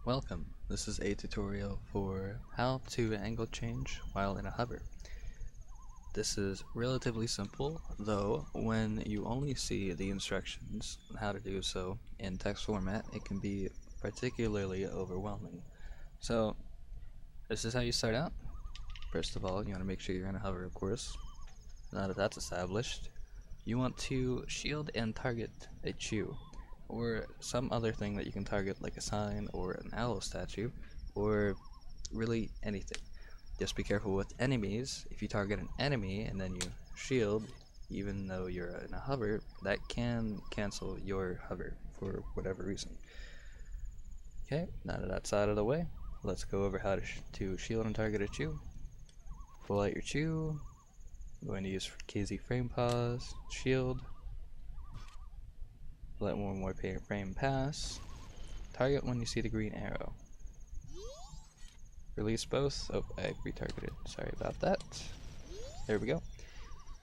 Welcome, this is a tutorial for how to angle change while in a hover. This is relatively simple, though when you only see the instructions on how to do so in text format, it can be particularly overwhelming. So, this is how you start out. First of all, you want to make sure you're in a hover, of course. Now that that's established, you want to shield and target a chew, or some other thing that you can target, like a sign or an owl statue, or really anything. Just be careful with enemies. If you target an enemy and then you shield, even though you're in a hover, that can cancel your hover for whatever reason. Okay, now that that's out of the way, let's go over how to shield and target a chew. Pull out your chew. I'm going to use KZ frame pause, shield. Let one more frame pass. Target when you see the green arrow. Release both. Oh, I retargeted. Sorry about that. There we go.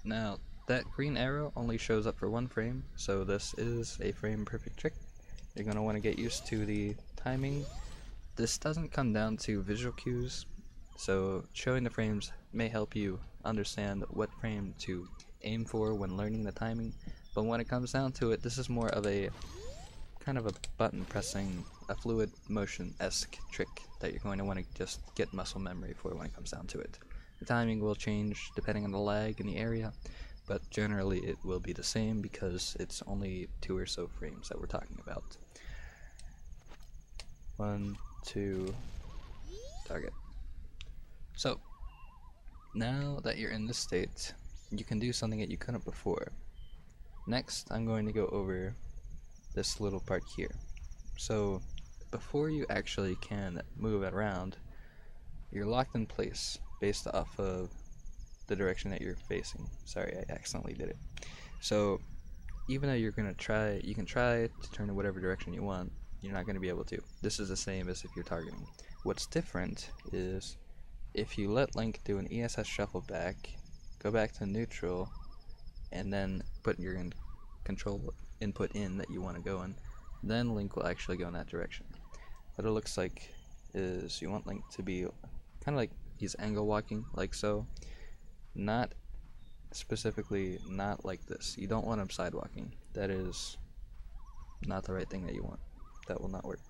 Now, that green arrow only shows up for one frame, so this is a frame perfect trick. You're going to want to get used to the timing. This doesn't come down to visual cues, so showing the frames may help you understand what frame to aim for when learning the timing. But when it comes down to it, this is more of a kind of a button pressing, a fluid motion-esque trick that you're going to want to just get muscle memory for when it comes down to it. The timing will change depending on the lag in the area, but generally it will be the same because it's only 2 or so frames that we're talking about. 1, 2, target. So, now that you're in this state, you can do something that you couldn't before. Next, I'm going to go over this little part here. So, before you actually can move it around, you're locked in place based off of the direction that you're facing. Sorry, I accidentally did it. So, even though you can try to turn in whatever direction you want, you're not going to be able to. This is the same as if you're targeting. What's different is if you let Link do an ESS shuffle back, go back to neutral, and then put your control input in that you want to go in, then Link will actually go in that direction. What it looks like is you want Link to be kind of like he's angle walking, like so. Not specifically, not like this. You don't want him side walking. That is not the right thing that you want. That will not work.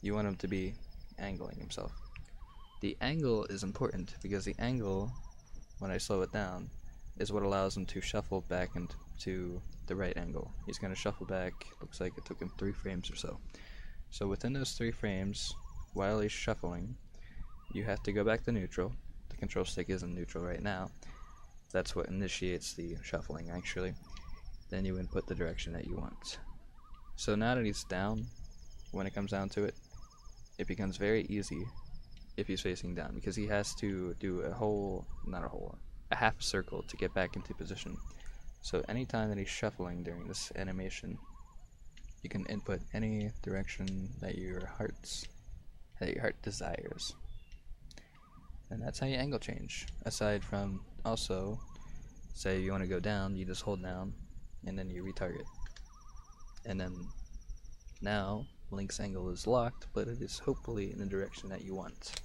You want him to be angling himself. The angle is important because the angle, when I slow it down, is what allows him to shuffle back into the right angle. He's going to shuffle back, looks like it took him 3 frames or so. So within those 3 frames, while he's shuffling, you have to go back to neutral. The control stick is in neutral right now. That's what initiates the shuffling actually. Then you input the direction that you want. So now that he's down, when it comes down to it, it becomes very easy if he's facing down because he has to do a half circle to get back into position. So anytime that he's shuffling during this animation, you can input any direction that your heart desires. And that's how you angle change. Aside from also, say you want to go down, you just hold down and then you retarget. And then now Link's angle is locked, but it is hopefully in the direction that you want.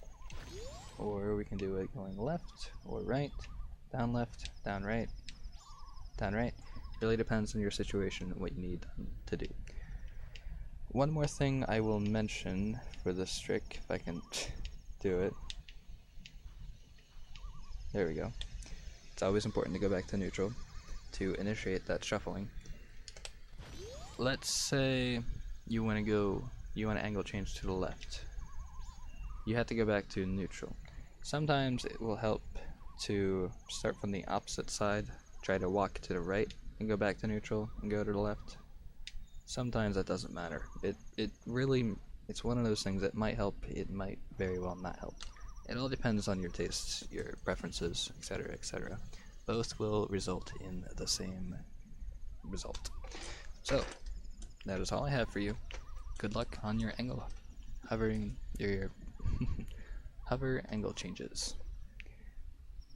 Or we can do it going left or right, down left, down right, down right. Really depends on your situation and what you need to do. One more thing I will mention for this trick, if I can do it. There we go. It's always important to go back to neutral to initiate that shuffling. Let's say you want to angle change to the left. You have to go back to neutral. Sometimes it will help to start from the opposite side, try to walk to the right and go back to neutral and go to the left. Sometimes that doesn't matter. It's one of those things that might help, it might very well not help. It all depends on your tastes, your preferences, etc., etc. Both will result in the same result. So, that is all I have for you. Good luck on your angle hovering, your hover angle changes.